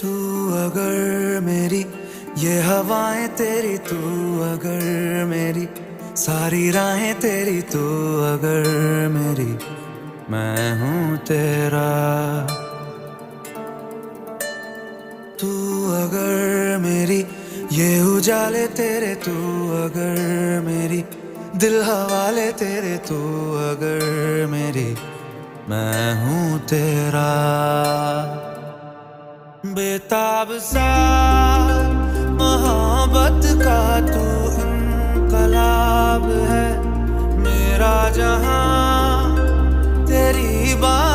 तू अगर मेरी ये हवाएं तेरी, तू अगर मेरी सारी राहें तेरी, तू अगर मेरी मैं हूँ तेरा। तू अगर मेरी ये उजाले तेरे, तू अगर मेरी दिल हवाले तेरे, तू अगर मेरी मैं हूँ तेरा। बेताब सा मोहब्बत का तू इनकलाब है, मेरा जहां तेरी बात